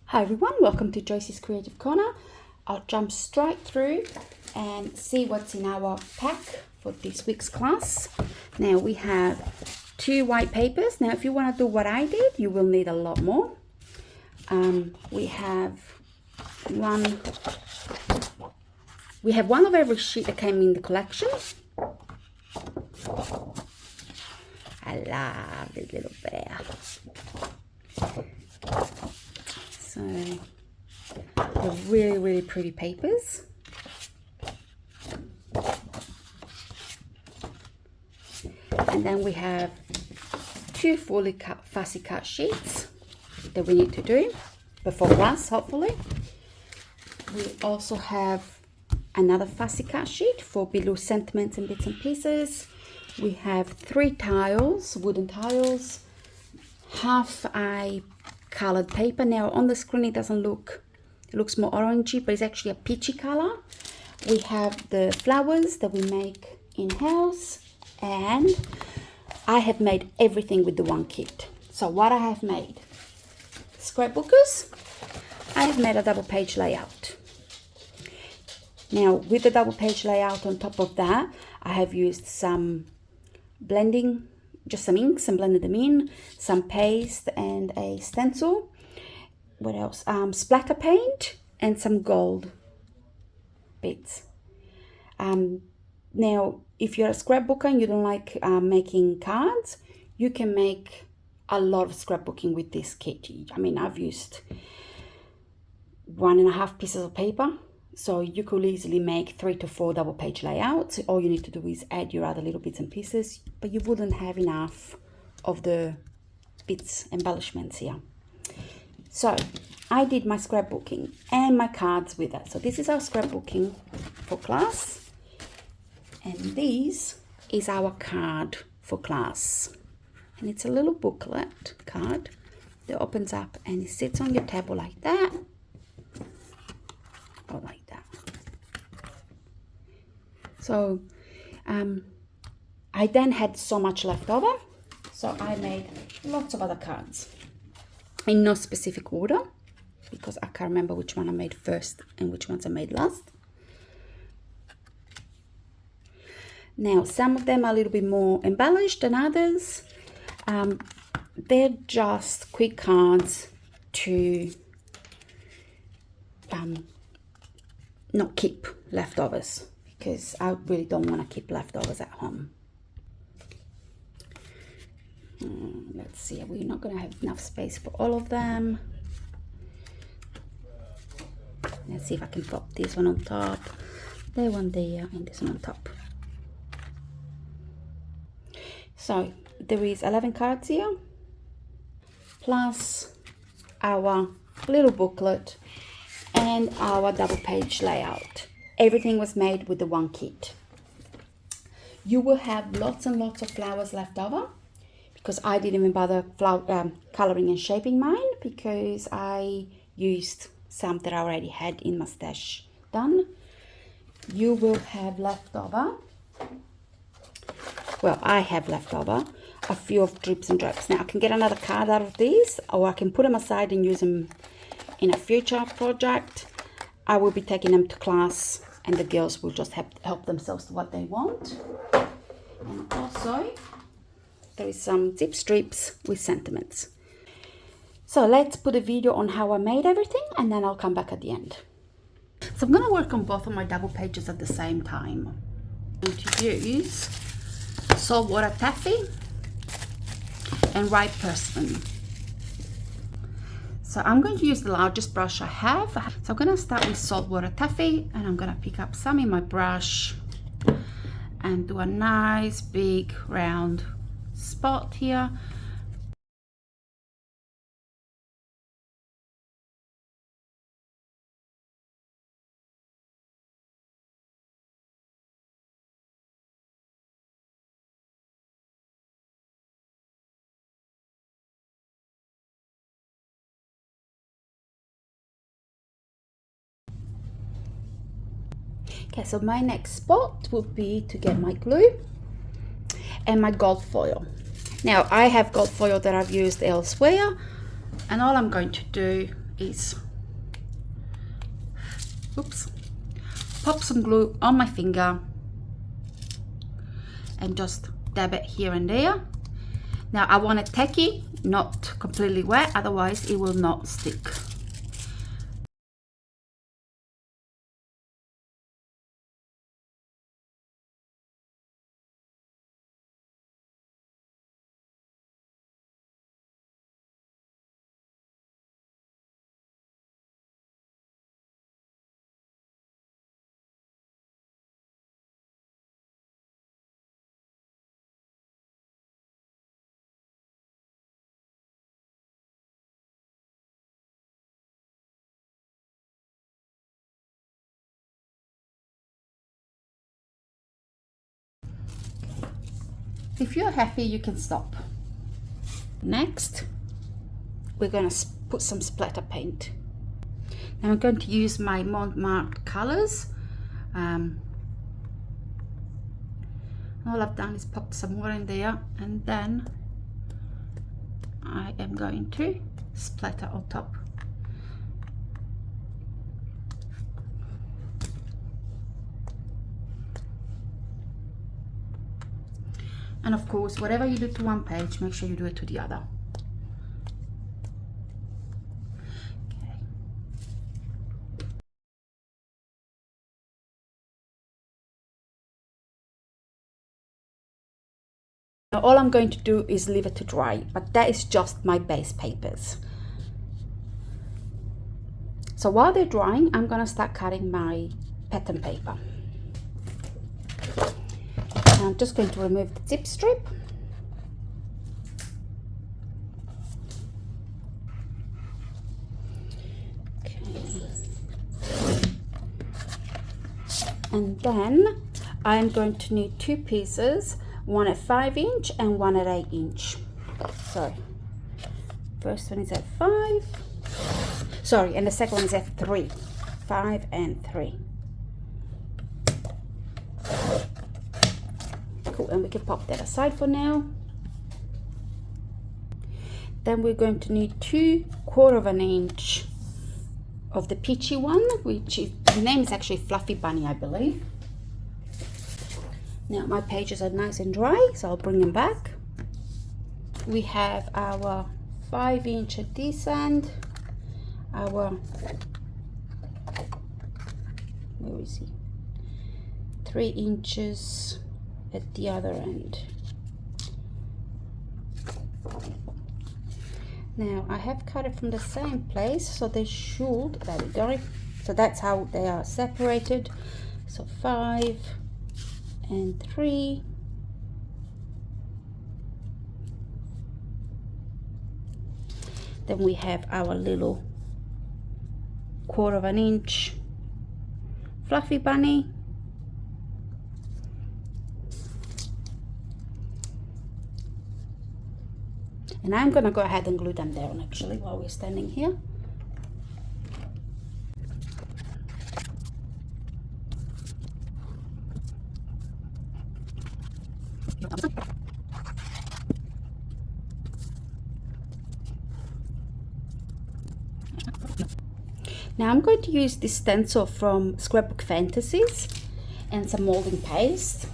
Hi everyone, welcome to Joyce's Creative Corner. I'll jump straight through and see what's in our pack for this week's class. Now we have 2 white papers. Now if you want to do what I did, you will need a lot more. We have one of every sheet that came in the collection. I love this little bear. So they're really, really pretty papers. And then we have 2 fully cut fussy cut sheets that we need to do before class, hopefully. We also have another fussy cut sheet for below sentiments and bits and pieces. We have 3 tiles, wooden tiles, half eye colored paper. Now on the screen it doesn't look, it looks more orangey, but it's actually a peachy color. We have the flowers that we make in-house, and I have made everything with the one kit. So what I have made, scrapbookers, I have made a double page layout. Now with the double page layout on top of that, I have used some blending, just some inks and blended them in, some paste and a stencil. What else? Splatter paint and some gold bits. Now, if you're a scrapbooker and you don't like making cards, you can make a lot of scrapbooking with this kit. I mean, I've used 1.5 pieces of paper, so you could easily make 3 to 4 double page layouts. All you need to do is add your other little bits and pieces, but you wouldn't have enough of the bits, embellishments here. So I did my scrapbooking and my cards with it. So this is our scrapbooking for class, and this is our card for class. And it's a little booklet card that opens up and it sits on your table like that, or like that. So I then had so much left over, so I made lots of other cards in no specific order, because I can't remember which one I made first and which ones I made last. Now some of them are a little bit more embellished than others. They're just quick cards to not keep leftovers, because I really don't want to keep leftovers at home. Let's see, we're not going to have enough space for all of them. Let's see if I can pop this one on top, that one there, and this one on top. So there is 11 cards here, plus our little booklet and our double page layout. Everything was made with the one kit. You will have lots and lots of flowers left over, because I didn't even bother coloring and shaping mine, because I used some that I already had in my stash done. You will have left over, well, I have left over a few of drips and drops. Now I can get another card out of these, or I can put them aside and use them in a future project. I will be taking them to class, and the girls will just help themselves to what they want. And also there is some zip strips with sentiments. So let's put a video on how I made everything, and then I'll come back at the end. So I'm going to work on both of my double pages at the same time. I'm going to use saltwater taffy and ripe persimmon. So I'm going to use the largest brush I have. So I'm going to start with saltwater taffy, and I'm going to pick up some in my brush and do a nice big round spot here. Okay, so my next spot will be to get my glue and my gold foil. Now I have gold foil that I've used elsewhere, and all I'm going to do is, oops, pop some glue on my finger and just dab it here and there. Now I want it tacky, not completely wet, otherwise it will not stick. If you're happy, you can stop. Next, we're going to put some splatter paint. Now I'm going to use my marked colors. All I've done is pop some more in there, and then I am going to splatter on top. And of course, whatever you do to one page, make sure you do it to the other. Okay. Now all I'm going to do is leave it to dry, but that is just my base papers. So while they're drying, I'm going to start cutting my pattern paper. I'm just going to remove the tip strip. Okay. And then I'm going to need two pieces, one at 5 inch and one at 8 inch. So first one is at 5, sorry, and the second one is at 3, 5 and 3. And we can pop that aside for now. Then we're going to need 2/4 inch of the peachy one, which is, the name is actually Fluffy Bunny, I believe. Now my pages are nice and dry, so I'll bring them back. We have our 5 inch at this end, our, where is he, 3 inches at the other end. Now I have cut it from the same place, so they should, there we go, so that's how they are separated. So 5 and 3, then we have our little 1/4 inch Fluffy Bunny. And I'm going to go ahead and glue them down actually while we're standing here. Now I'm going to use this stencil from Scrapbook Fantasies and some molding paste.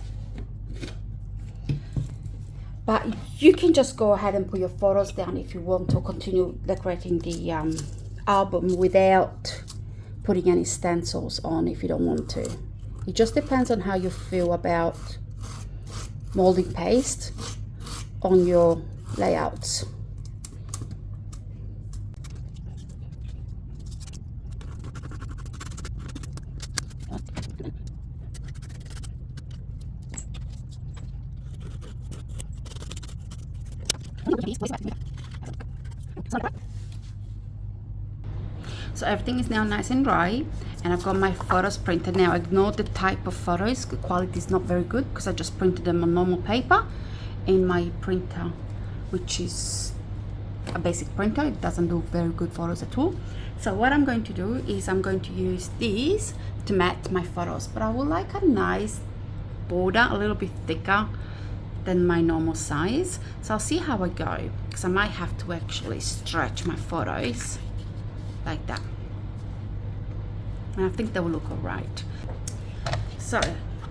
But you can just go ahead and put your photos down if you want to continue decorating the album without putting any stencils on if you don't want to. It just depends on how you feel about molding paste on your layouts. So everything is now nice and dry, and I've got my photos printed. Now ignore the type of photos, the quality is not very good because I just printed them on normal paper in my printer, which is a basic printer. It doesn't do very good photos at all. So what I'm going to do is I'm going to use these to match my photos, but I would like a nice border, a little bit thicker than my normal size. So I'll see how I go, because I might have to actually stretch my photos like that. And I think they will look all right. So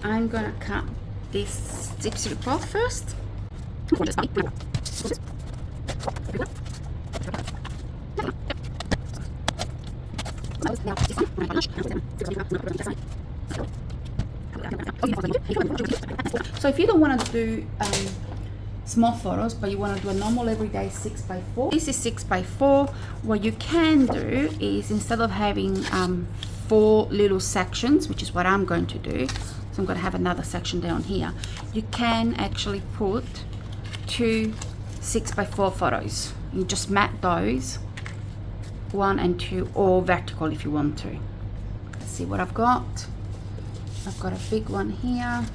I'm gonna cut this zip strip off first. So if you don't want to do small photos, but you want to do a normal everyday 6x4, this is 6x4. What you can do is, instead of having 4 little sections, which is what I'm going to do, so I'm going to have another section down here, you can actually put 2 6x4 photos. You just mat those, 1 and 2, or vertical if you want to. Let's see what I've got. I've got a big one here,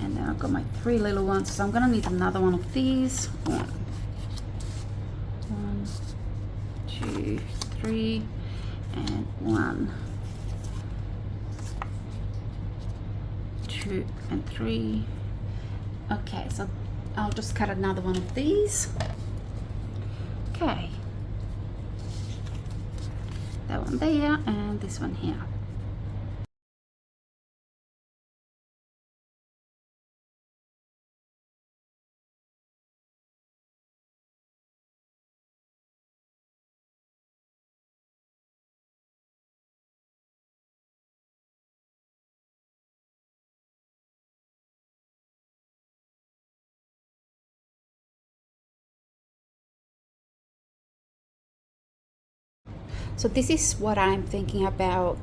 and then I've got my 3 little ones, so I'm gonna need another one of these. 1, 2, 3, and 1, 2, and 3. Okay, so I'll just cut another one of these. Okay, that one there and this one here. So this is what I'm thinking about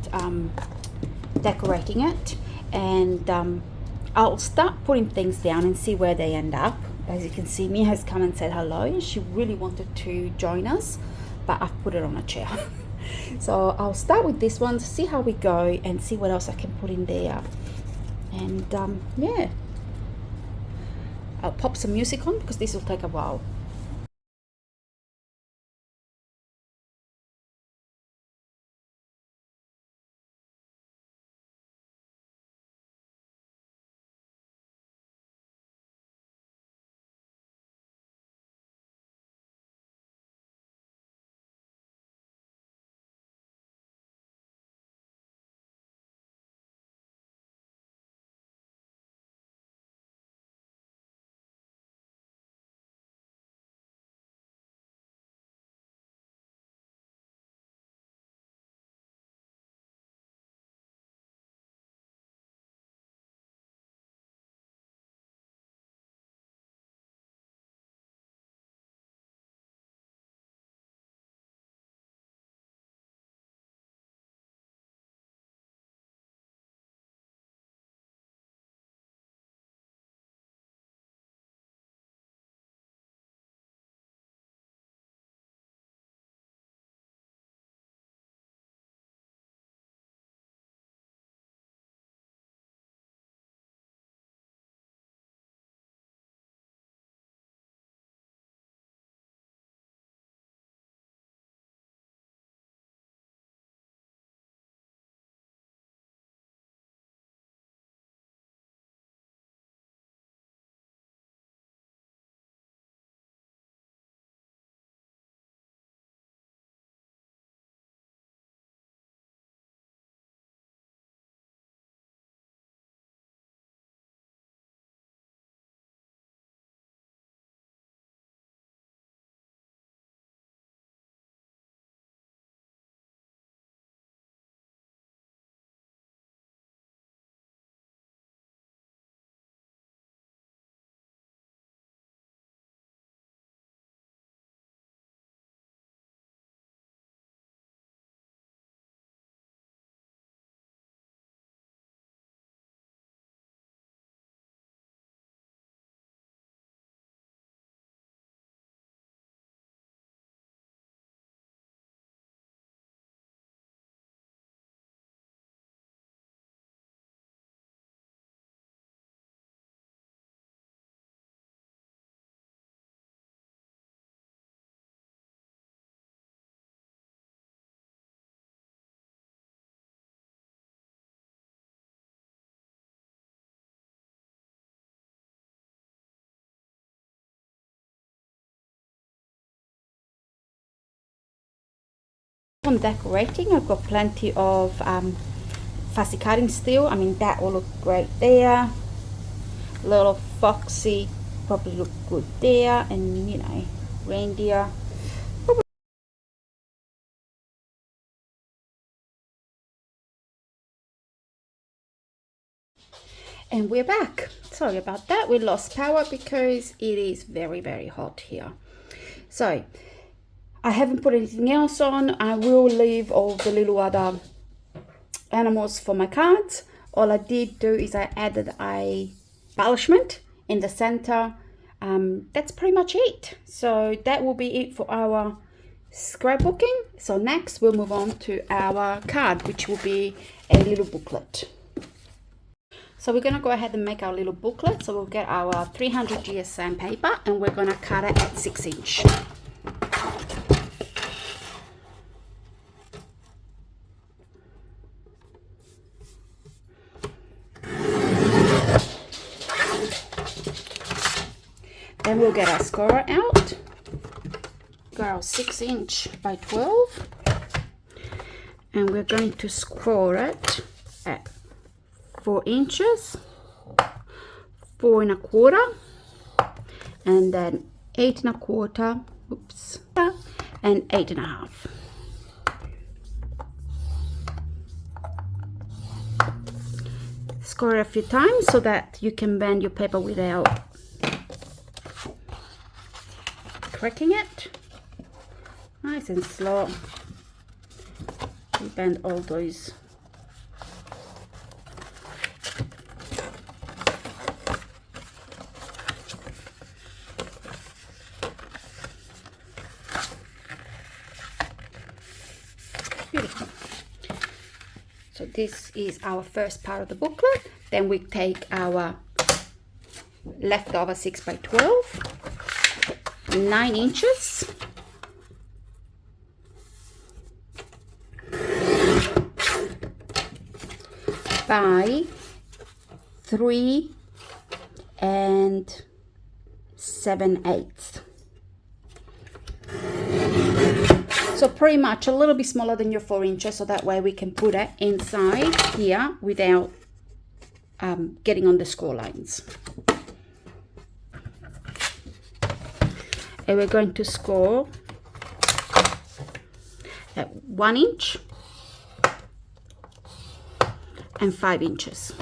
decorating it, and I'll start putting things down and see where they end up. As you can see, Mia has come and said hello. She really wanted to join us, but I've put it on a chair. So I'll start with this one to see how we go and see what else I can put in there. And yeah, I'll pop some music on because this will take a while. On decorating, I've got plenty of fussy cutting still. I mean, that will look great there. Little foxy probably look good there, and you know, reindeer. And we're back. Sorry about that. We lost power because it is very, very hot here. So I haven't put anything else on. I will leave all the little other animals for my cards. All I did do is I added a embellishment in the center. That's pretty much it. So that will be it for our scrapbooking. So next we'll move on to our card, which will be a little booklet. So we're going to go ahead and make our little booklet. So we'll get our 300 GSM paper and we're going to cut it at 6 inch. Then we'll get our scorer out. Got our 6 inch by 12. And we're going to score it at 4 inches, 4 1/4, and then 8 1/4, oops, and 8 1/2. Score it a few times so that you can bend your paper without cracking it. Nice and slow. You bend all those. Beautiful. So this is our first part of the booklet. Then we take our leftover 6 by 12, 9 inches, by 3 7/8. So pretty much a little bit smaller than your 4 inches, so that way we can put it inside here without getting on the score lines. And we're going to score at 1 inch and 5 inches.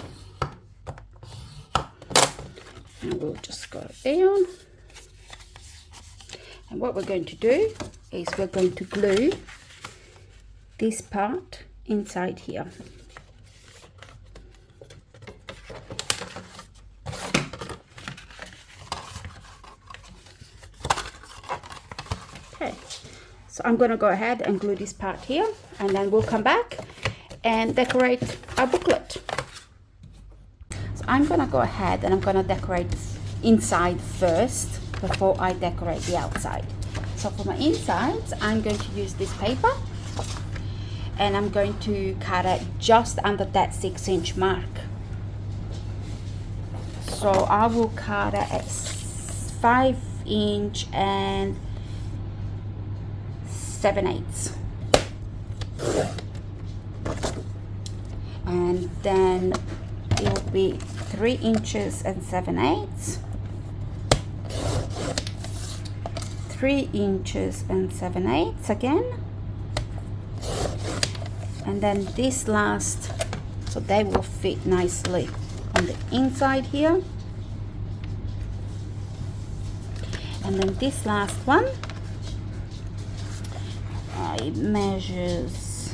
And we'll just go down. And what we're going to do is we're going to glue this part inside here. Okay, so I'm going to go ahead and glue this part here, and then we'll come back and decorate our booklet. So I'm going to go ahead and I'm going to decorate inside first before I decorate the outside. So for my insides, I'm going to use this paper and I'm going to cut it just under that 6 inch mark. So I will cut it at 5 inch and 7/8. And then it will be 3 inches and 7/8. 3 inches and 7/8 again, and then this last, so they will fit nicely on the inside here, and then this last one, it measures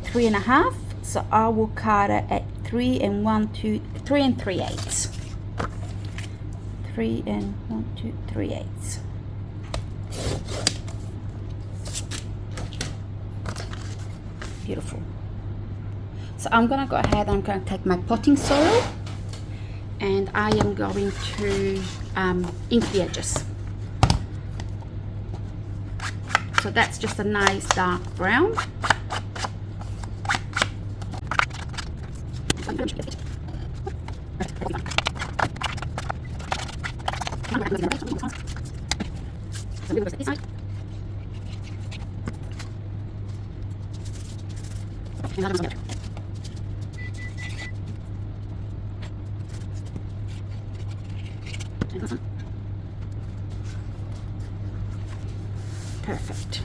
3 1/2, so I will cut it at 3 3/8. 3 3/8. Beautiful. So I'm gonna go ahead and I'm gonna take my potting soil and I am going to ink the edges. So that's just a nice dark brown. Perfect.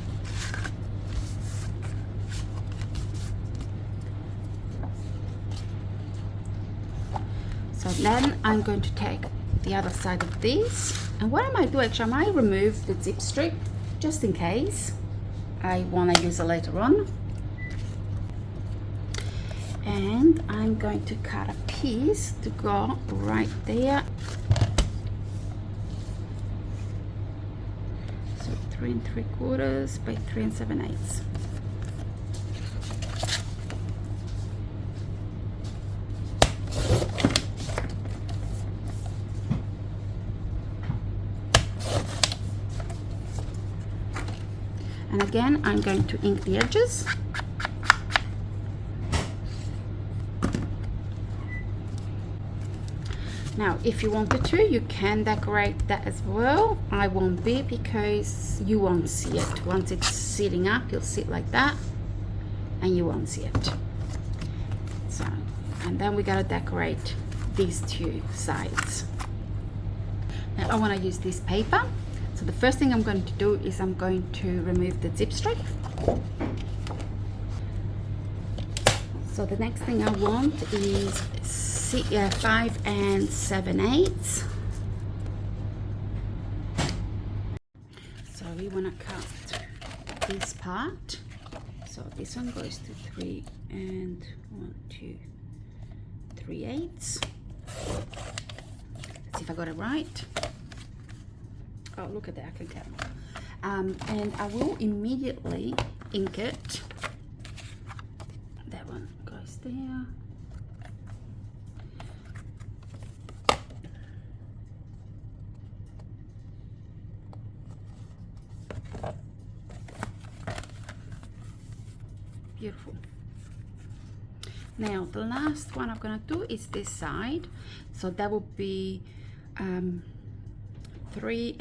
So then I'm going to take the other side of this, and what I might do actually, I might remove the zip strip just in case I want to use it later on. And I'm going to cut a piece to go right there. So 3 3/4 by 3 7/8. And again, I'm going to ink the edges. Now, if you wanted to, you can decorate that as well. I won't be, because you won't see it. Once it's sitting up, you'll sit like that and you won't see it. So, and then we gotta decorate these two sides. Now I want to use this paper. So the first thing I'm going to do is I'm going to remove the zip strip. So the next thing I want is 5 7/8. So we want to cut this part. So this one goes to 3 3/8. Let's see if I got it right. Oh, look at that, I can count. And I will immediately ink it. That one goes there. Beautiful. Now the last one I'm gonna do is this side. So that will be 3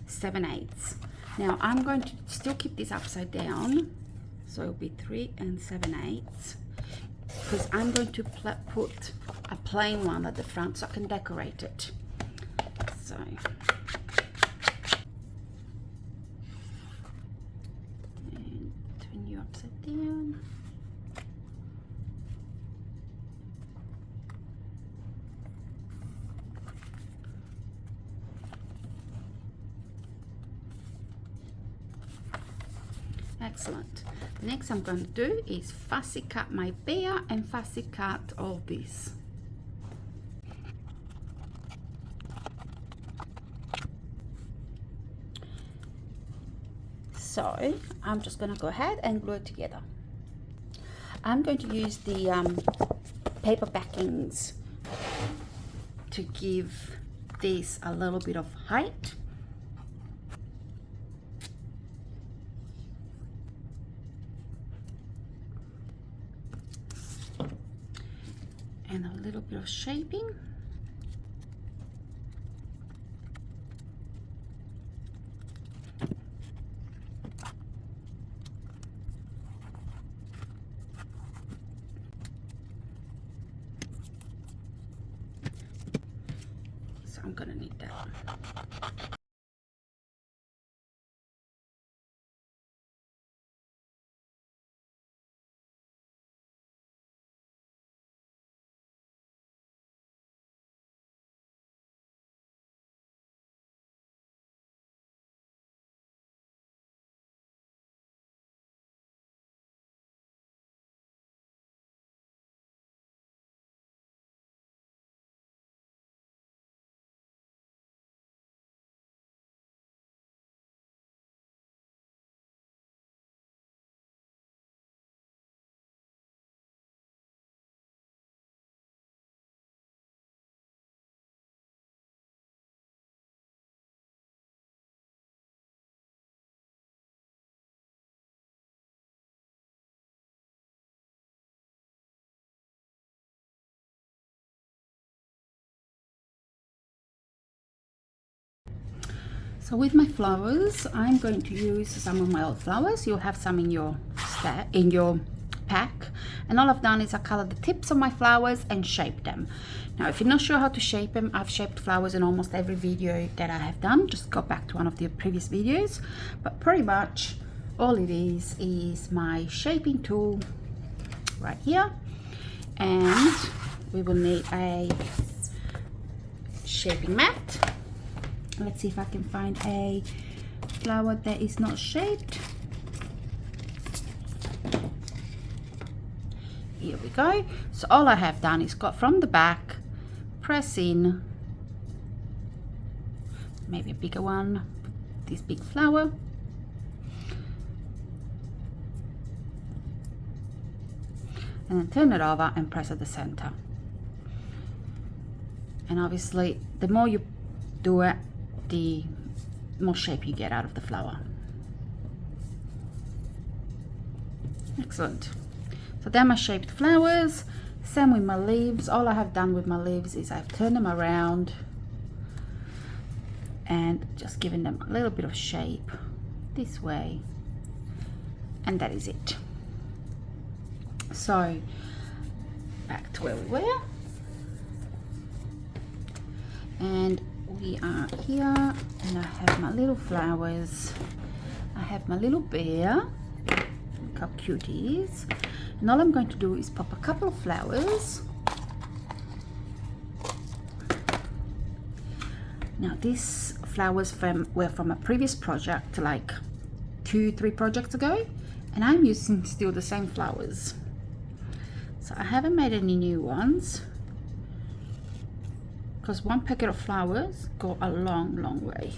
7/8. Now I'm going to still keep this upside down, so it'll be 3 7/8, because I'm going to put a plain one at the front so I can decorate it. So and turn you upside down. Excellent. The next I'm going to do is fussy cut my bear and fussy cut all this. So I'm just going to go ahead and glue it together. I'm going to use the paper backings to give this a little bit of height. And a little bit of shaping. So I'm gonna need that. So with my flowers, I'm going to use some of my old flowers. You'll have some in your in your pack. And all I've done is I colored the tips of my flowers and shaped them. Now if you're not sure how to shape them, I've shaped flowers in almost every video that I have done. Just go back to one of the previous videos. But pretty much all it is my shaping tool right here, and we will need a shaping mat. Let's see if I can find a flower that is not shaped. Here we go. So all I have done is got from the back, press in, maybe a bigger one, this big flower, and then turn it over and press at the center. And obviously the more you do it, the more shape you get out of the flower. Excellent. So they're my shaped flowers. Same with my leaves. All I have done with my leaves is I've turned them around and just given them a little bit of shape this way, and that is it. So back to where we were, and we are here, and I have my little flowers. I have my little bear. Look how cute he is. And all I'm going to do is pop a couple of flowers. Now these flowers were from a previous project, like 2-3 projects ago, and I'm using still the same flowers. So I haven't made any new ones, because one packet of flowers go a long way.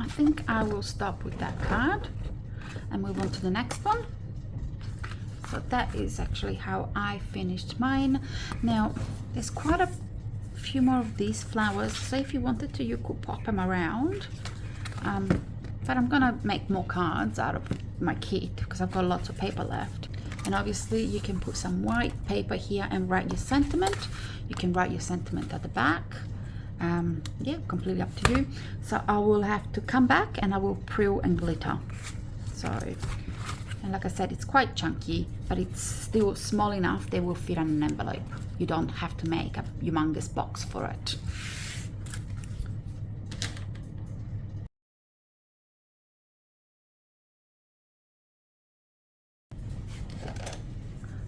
I think I will stop with that card and move on to the next one. So that is actually how I finished mine. Now there's quite a few more of these flowers, so if you wanted to, you could pop them around. But I'm gonna make more cards out of my kit because I've got lots of paper left. And obviously you can put some white paper here and write your sentiment. You can write your sentiment at the back. Yeah, completely up to you. So I will have to come back and I will prill and glitter. So, and like I said, it's quite chunky, but it's still small enough they will fit in an envelope. You don't have to make a humongous box for it.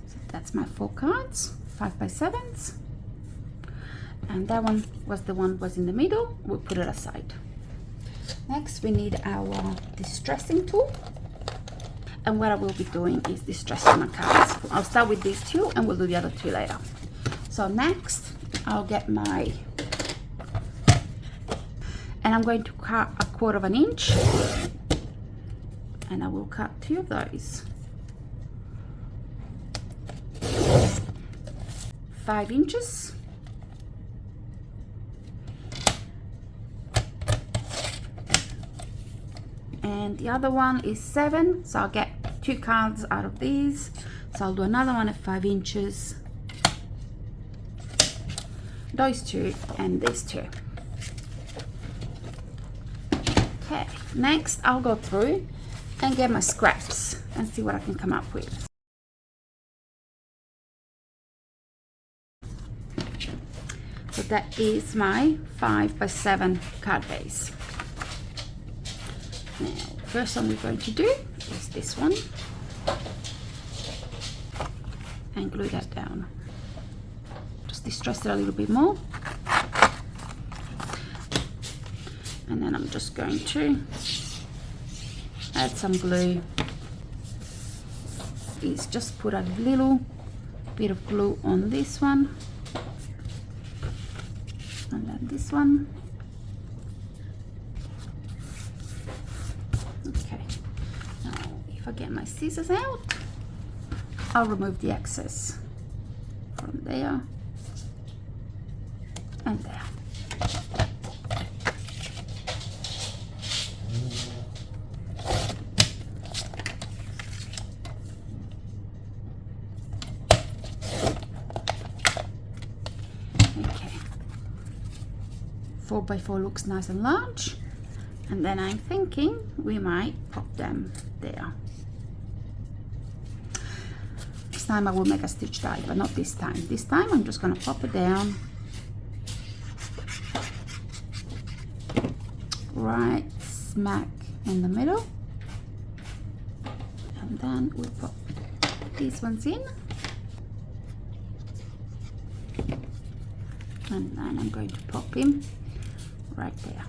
So that's my 4 cards, 5x7s. And that one was in the middle. We'll put it aside. Next we need our distressing tool, and what I will be doing is distressing my cards. I'll start with these 2 and we'll do the other 2 later. So next I'll get my, and I'm going to cut 1/4 inch, and I will cut 2 of those. 5 inches. And the other one is 7, so I'll get 2 cards out of these. So I'll do another one at 5 inches, those 2 and these 2. Okay, next I'll go through and get my scraps and see what I can come up with. So that is my 5x7 card base. Now, first one we're going to do is this one, and glue that down. Just distress it a little bit more, and then I'm just going to add some glue. Is just put a little bit of glue on this one, and then this one. If I get my scissors out, I'll remove the excess from there and there. Okay, 4x4 looks nice and large, and then I'm thinking we might pop them there. Next time I will make a stitch die, but not this time. This time I'm just going to pop it down right smack in the middle, and then we'll pop these ones in, and then I'm going to pop him right there.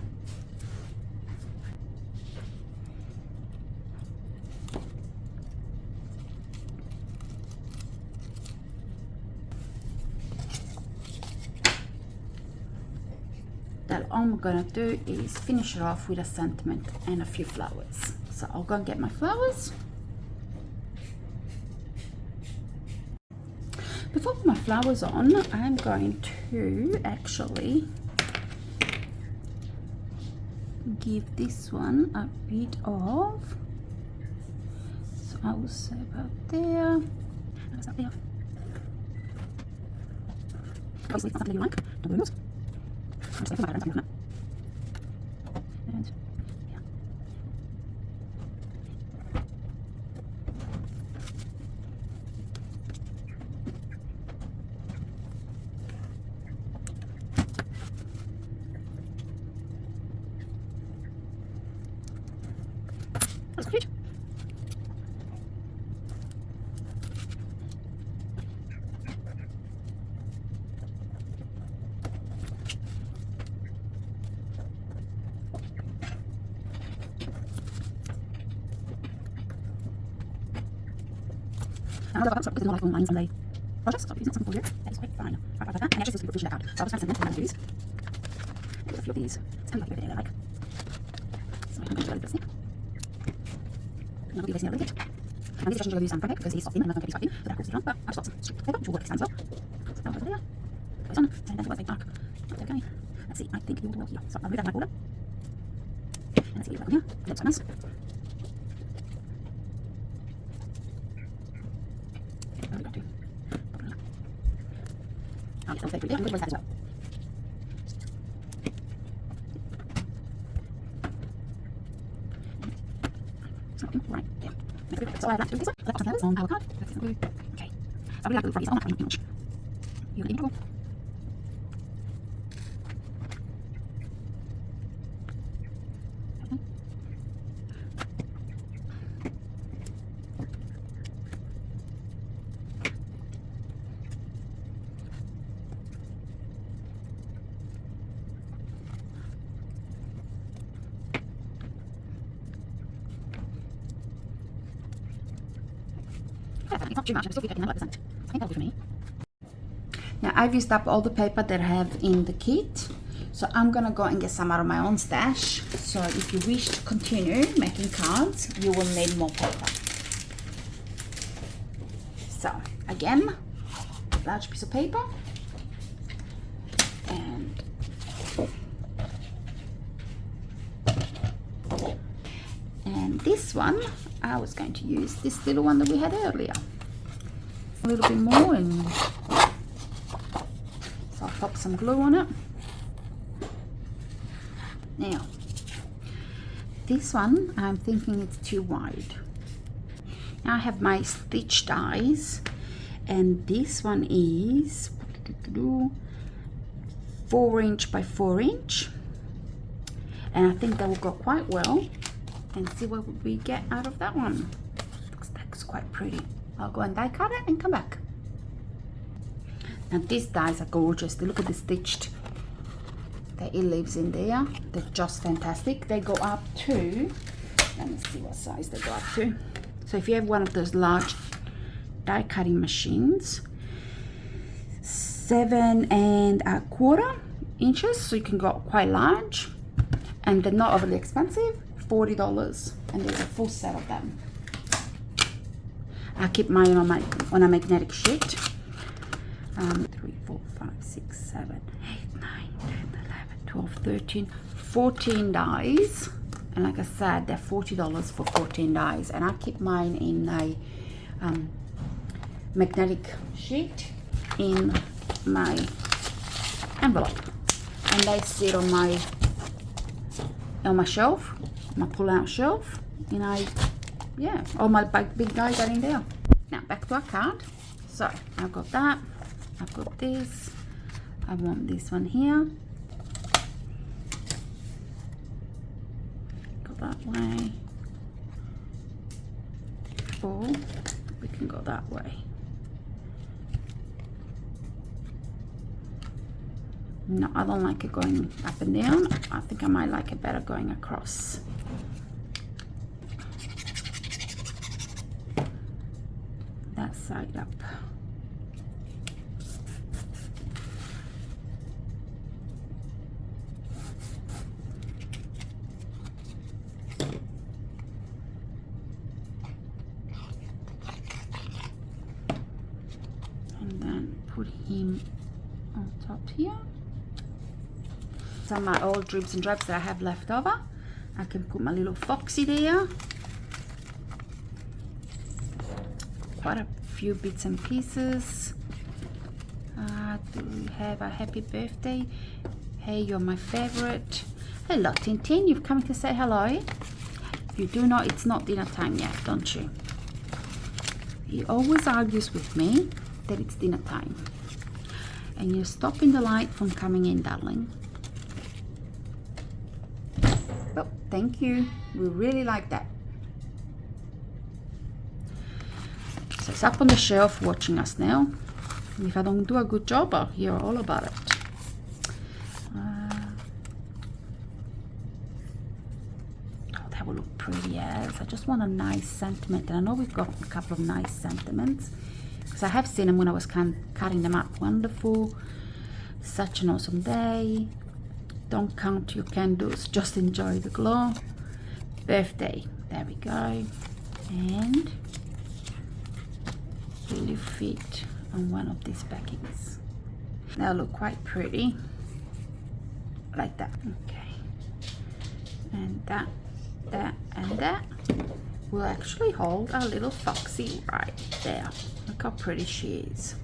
That all I'm gonna do is finish it off with a sentiment and a few flowers. So I'll go and get my flowers. Before I put my flowers on, I'm going to actually give this one a bit of, so I will say about there. Obviously, it's not something you like, don't do it. I'm just going to put my and yeah. That's cute. And although I've got more like online Sunday projects, so using something here, that is quite fine. Like that, and I actually finish that out. So I'll just find some next one to use. A few of these. It's kind of like a bit I like. So I'm going to do a little snip. And I'll be using a little bit. And this brush I'm going to use some fabric because it is soft thin and I'm not going to be soft thin, so that causes it wrong. But I've got some strict paper which will work this time as well. So I'll go there. Put this on, and then it was a big mark. That's okay. Let's see, I think it will work here. So I'll move that to my border. And let's see what you got on here. It looks quite nice. Where have we got to? Oh, yes, I'll stay through there. I'm going to raise that as well. Right there. So I have that to do this one. So that's something else on our card. That's it. Okay. I really like the front. Oh, not much. You're in trouble. It's not too much, I'm still keeping 100%. I think that'll do for me. Now I've used up all the paper that I have in the kit, so I'm gonna go and get some out of my own stash. So if you wish to continue making cards, you will need more paper. So again, large piece of paper, and this one I was going to use this little one that we had earlier. A little bit more, and so I'll pop some glue on it. Now, this one I'm thinking it's too wide. Now I have my stitch dies, and this one is 4" by 4", and I think that will go quite well. And see what we get out of that one. Looks quite pretty. I'll go and die cut it and come back. Now these dies are gorgeous. They look at the stitched that it lives in there. They're just fantastic. They go up to, let me see what size they go up to. So if you have one of those large die cutting machines, 7¼ inches, so you can go quite large, and they're not overly expensive. $40, and there's a full set of them. I keep mine on a magnetic sheet. 3, 4, 5, 6, 7, 8, 9, 10, 11, 12, 13, 14 dies. And like I said, they're $40 for 14 dies. And I keep mine in a magnetic sheet in my envelope, and they sit on my shelf, my pull-out shelf, and all my big dies are in there. Now back to our card. So I've got that, I've got this, I want this one here, go that way, or we can go that way. No, I don't like it going up and down. I think I might like it better going across. That side up. And then put him on top here. Some of my old dribs and drabs that I have left over. I can put my little foxy there. Quite a few bits and pieces. Do we have a happy birthday? Hey, you're my favorite. Hello, Tintin. You've come to say hello. You do know it's not dinner time yet, don't you? He always argues with me that it's dinner time. And you're stopping the light from coming in, darling. Oh, thank you. We really like that. So it's up on the shelf watching us now. And if I don't do a good job, I'll hear all about it. Oh, that will look pretty as. I just want a nice sentiment. And I know we've got a couple of nice sentiments, because I have seen them when I was cutting them up. Wonderful. Such an awesome day. Don't count your candles, just enjoy the glow. birthday. There we go. And really fit on one of these backings. They'll look quite pretty like that. Okay, and that and that will actually hold our little foxy right there. Look how pretty she is.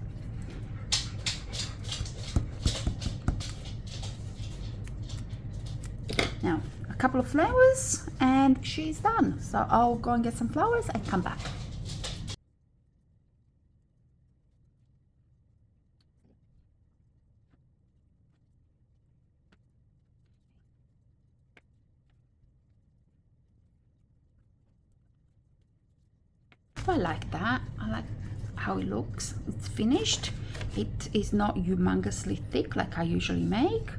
Now a couple of flowers and she's done. So I'll go and get some flowers and come back. I like that. I like how it looks. It's finished. It is not humongously thick like I usually make.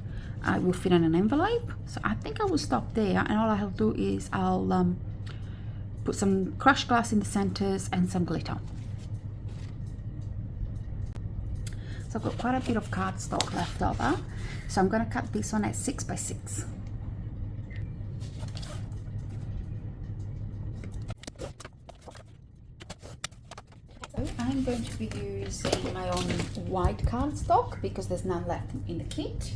I will fit in an envelope. So I think I will stop there, and all I'll do is I'll put some crushed glass in the centers and some glitter. So I've got quite a bit of cardstock left over. So I'm going to cut this one at 6 by 6. I'm going to be using my own white cardstock because there's none left in the kit,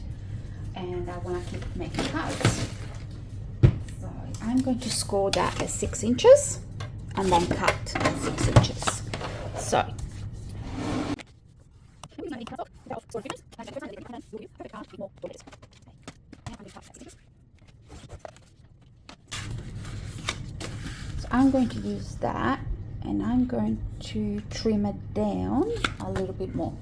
and I want to keep making cards. So I'm going to score that at 6 inches and then cut at 6 inches. So I'm going to use that, and I'm going to trim it down a little bit more.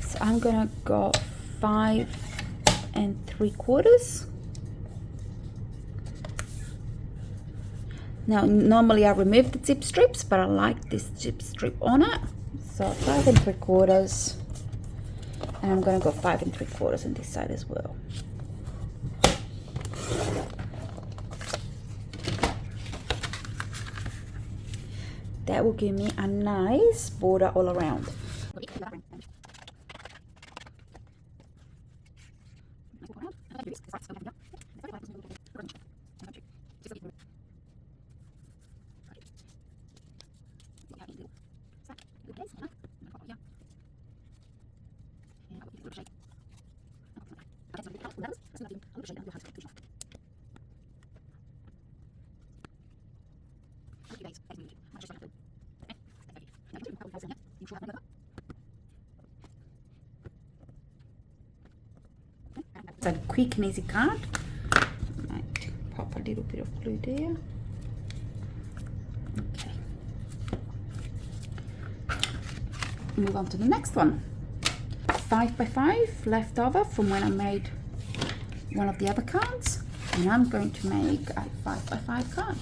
So I'm gonna go 5 3/4. Now normally I remove the zip strips, but I like this zip strip on it. So 5 3/4, and I'm gonna go 5 3/4 on this side as well. That will give me a nice border all around. It's a quick and easy card. Might pop a little bit of glue there. Okay. Move on to the next one. 5 by 5 left over from when I made one of the other cards, and I'm going to make a 5 by 5 card.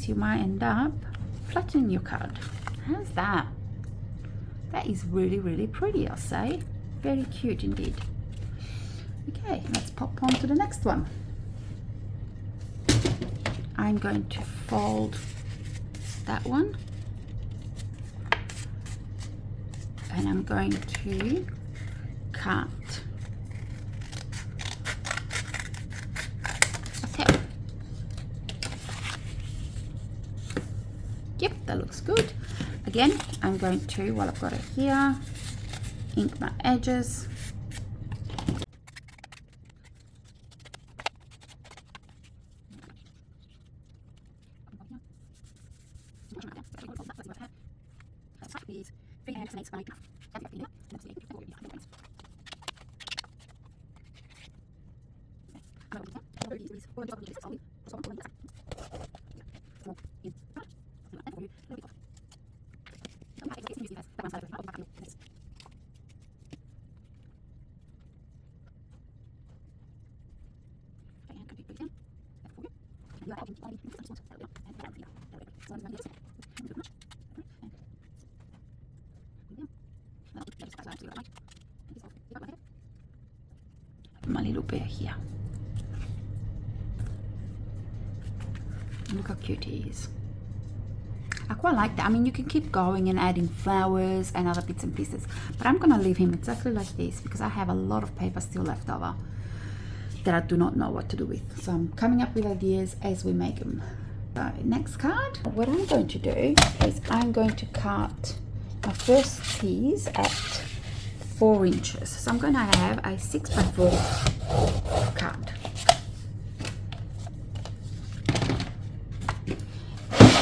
You might end up flattening your card. How's that? That is really, really pretty, I'll say. Very cute indeed. Okay, let's pop on to the next one. I'm going to fold that one, and I'm going to cut a tail. Yep, that looks good. Again, I'm going to, while I've got it here, ink my edges. My little bear here. Look how cute he is. I quite like that. I mean, you can keep going and adding flowers and other bits and pieces, but I'm gonna leave him exactly like this because I have a lot of paper still left over that I do not know what to do with. So I'm coming up with ideas as we make them. Next card, what I'm going to do is I'm going to cut my first piece at 4 inches. So I'm going to have a 6x4 card.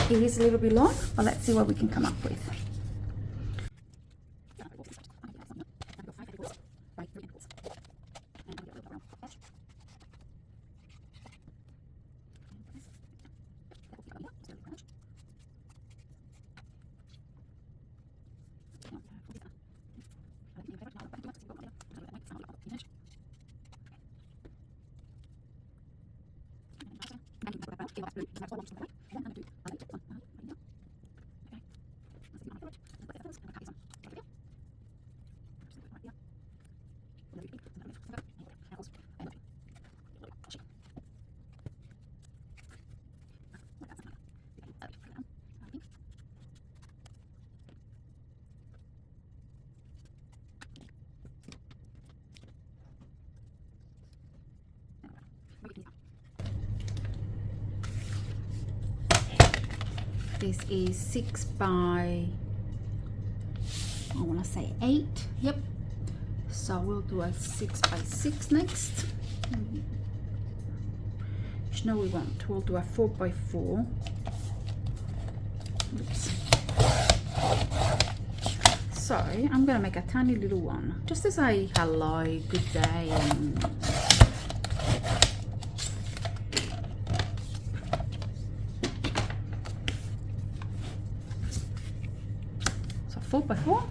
It is a little bit long, but let's see what we can come up with. This is 6 by, I want to say 8. Yep. So we'll do a 6 by 6 next. No, we won't. We'll do a 4 by 4. Oops. So I'm gonna make a tiny little one, just to say hello, good day, and so 4 by 4.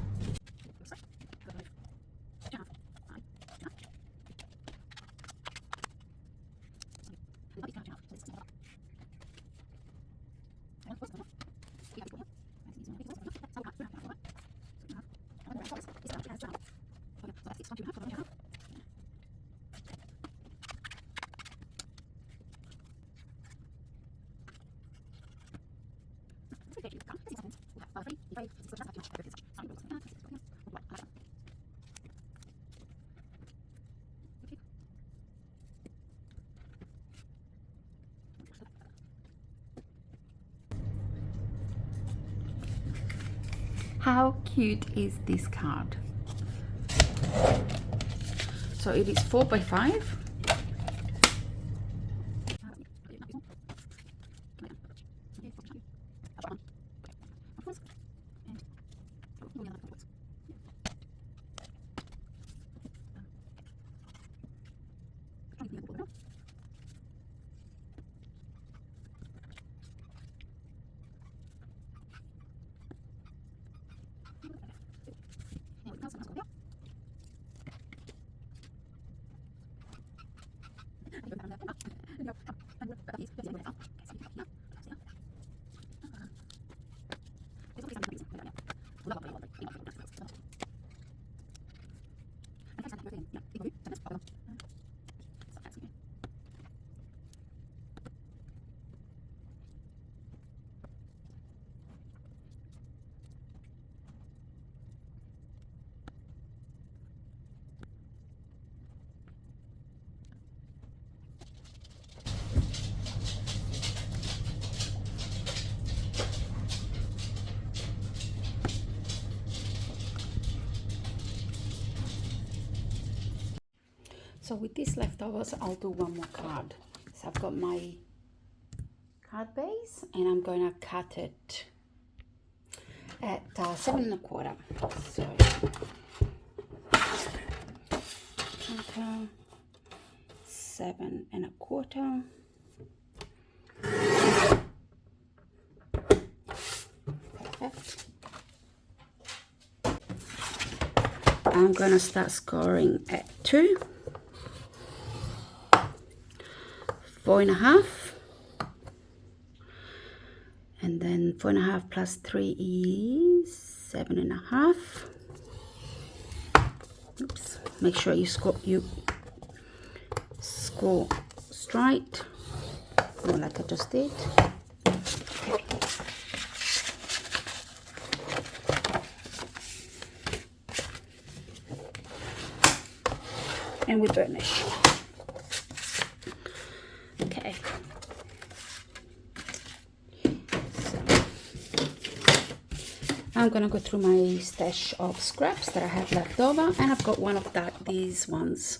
How cute is this card? So it is 4 by 5. So with these leftovers, I'll do one more card. So I've got my card base, and I'm going to cut it at 7 1/4. So cutter 7 1/4. Perfect. I'm going to start scoring at 2, 4 1/2, and then 4 1/2 plus 3 is 7 1/2. Oops. Make sure you score straight, more like I just did. And we burnish. Okay. So I'm gonna go through my stash of scraps that I have left over, and I've got one of these ones.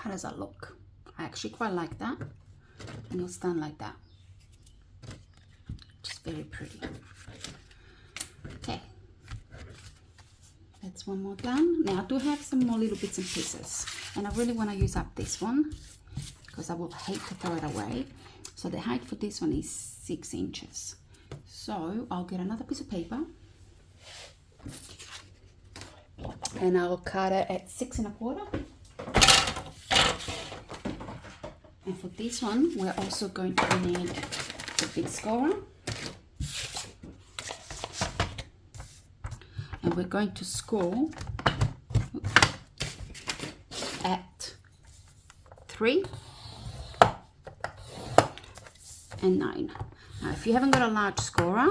How does that look? I actually quite like that, and it'll stand like that. Just very pretty. Okay, that's one more done. Now I do have some more little bits and pieces, and I really want to use up this one because I will hate to throw it away. So the height for this one is 6 inches. So I'll get another piece of paper, and I'll cut it at 6 1/4. And for this one, we're also going to need the big scorer. And we're going to score at 3 and 9. Now, if you haven't got a large scorer,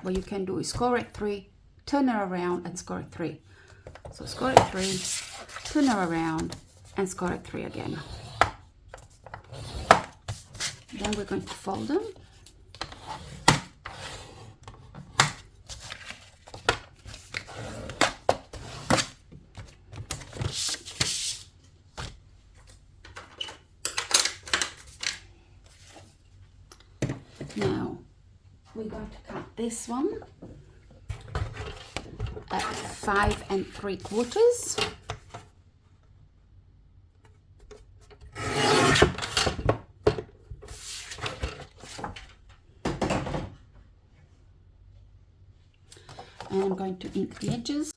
what you can do is score at 3, turn it around and score at 3. So score at 3, turn it around and score at 3 again. Then we're going to fold them. Now we're going to cut this one at 5 3/4. And I'm going to ink the edges.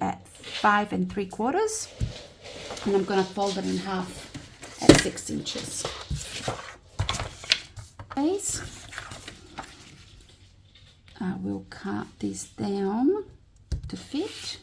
at 5 3/4, and I'm going to fold it in half at 6 inches. I will cut this down to fit.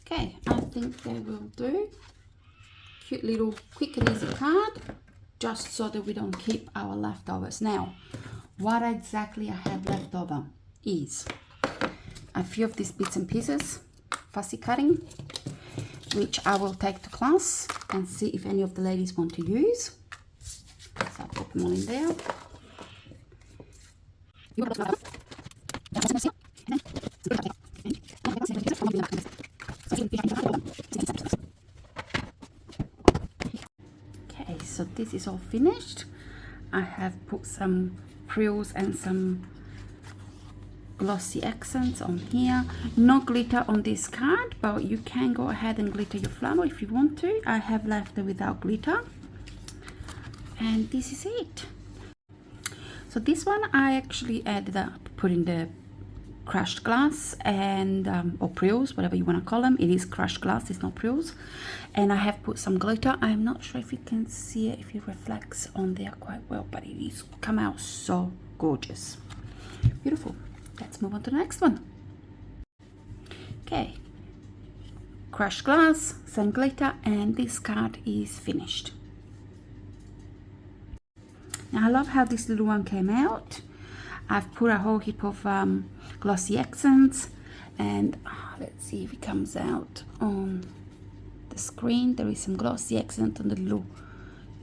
Okay, I think they will do. Cute little quick and easy card, just so that we don't keep our leftovers. Now, what exactly I have left over is a few of these bits and pieces, fussy cutting, which I will take to class and see if any of the ladies want to use. So I'll put them all in there. Okay, so this is all finished. I have put some frills and some glossy accents on here. No glitter on this card, but you can go ahead and glitter your flower if you want to. I have left it without glitter, and this is it. So this one I actually ended up putting the crushed glass and or frills, whatever you want to call them. It is crushed glass, it's not frills. And I have put some glitter. I'm not sure if you can see it, if it reflects on there quite well, but it is come out so gorgeous. Beautiful. Let's move on to the next one. Okay, crushed glass, some glitter, and this card is finished. Now I love how this little one came out. I've put a whole heap of glossy accents, and let's see if it comes out on the screen. There is some glossy accent on the little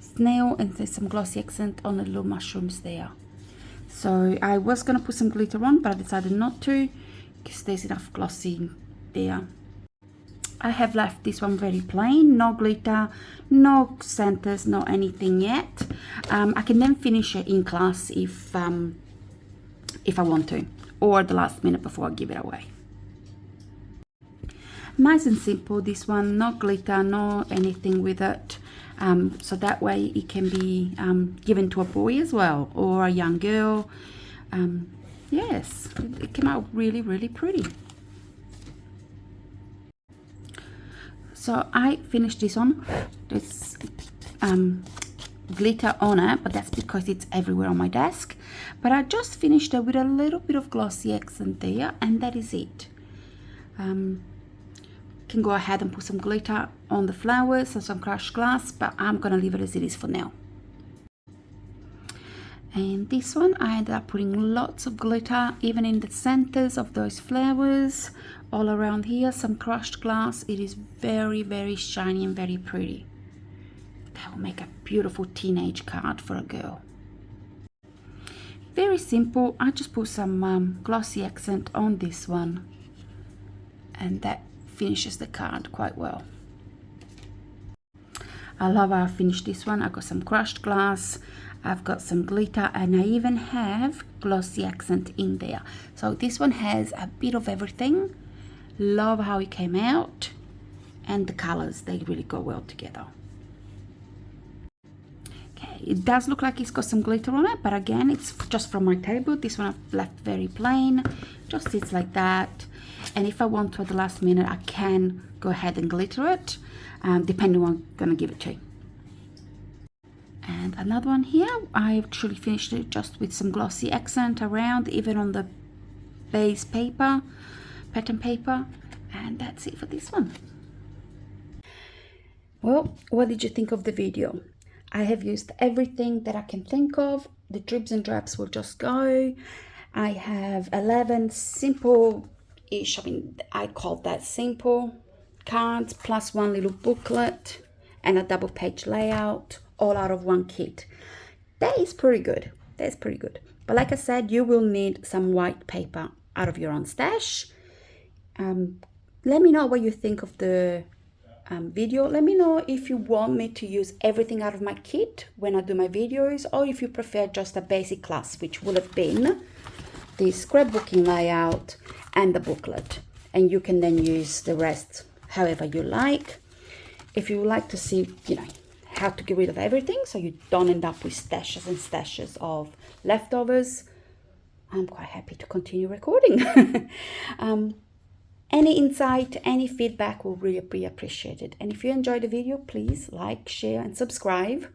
snail, and there's some glossy accent on the little mushrooms there. So I was going to put some glitter on, but I decided not to because there's enough glossy there. I have left this one very plain, no glitter, no centers, no anything yet. I can then finish it in class if I want to, or the last minute before I give it away. Nice and simple, this one, no glitter, no anything with it. So that way it can be given to a boy as well, or a young girl. Yes, it came out really, really pretty. So I finished this on. There's glitter on it, but that's because it's everywhere on my desk. But I just finished it with a little bit of glossy accent there, and that is it. Can go ahead and put some glitter on the flowers and some crushed glass, but I'm gonna leave it as it is for now. And this one I ended up putting lots of glitter even in the centers of those flowers, all around here, some crushed glass. It is very, very shiny and very pretty. That will make a beautiful teenage card for a girl. Very simple. I just put some glossy accent on this one, and that finishes the card quite well. I love how I finished this one. I got some crushed glass, I've got some glitter, and I even have glossy accent in there. So this one has a bit of everything. Love how it came out, and the colors, they really go well together. Okay, it does look like it's got some glitter on it, but again, it's just from my table. This one I've left very plain, just sits like that. And if I want to at the last minute, I can go ahead and glitter it, depending on what I'm gonna give it to. And another one here, I actually finished it just with some glossy accent around, even on the base paper, pattern paper, and that's it for this one. Well, what did you think of the video? I have used everything that I can think of. The dribs and drabs will just go. I have 11 simple-ish, I mean, I call that simple cards, plus one little booklet and a double page layout, all out of one kit. That is pretty good. That's pretty good. But like I said, you will need some white paper out of your own stash. Let me know what you think of the video. Let me know if you want me to use everything out of my kit when I do my videos, or if you prefer just a basic class, which would have been the scrapbooking layout and the booklet, and you can then use the rest however you like. If you would like to see, you know, how to get rid of everything so you don't end up with stashes and stashes of leftovers, I'm quite happy to continue recording. Any insight, any feedback will really be appreciated. And if you enjoyed the video, please like, share, and subscribe.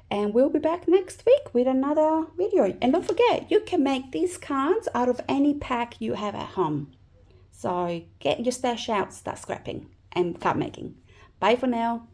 And we'll be back next week with another video. And don't forget, you can make these cards out of any pack you have at home. So get your stash out, start scrapping and card making. Bye for now.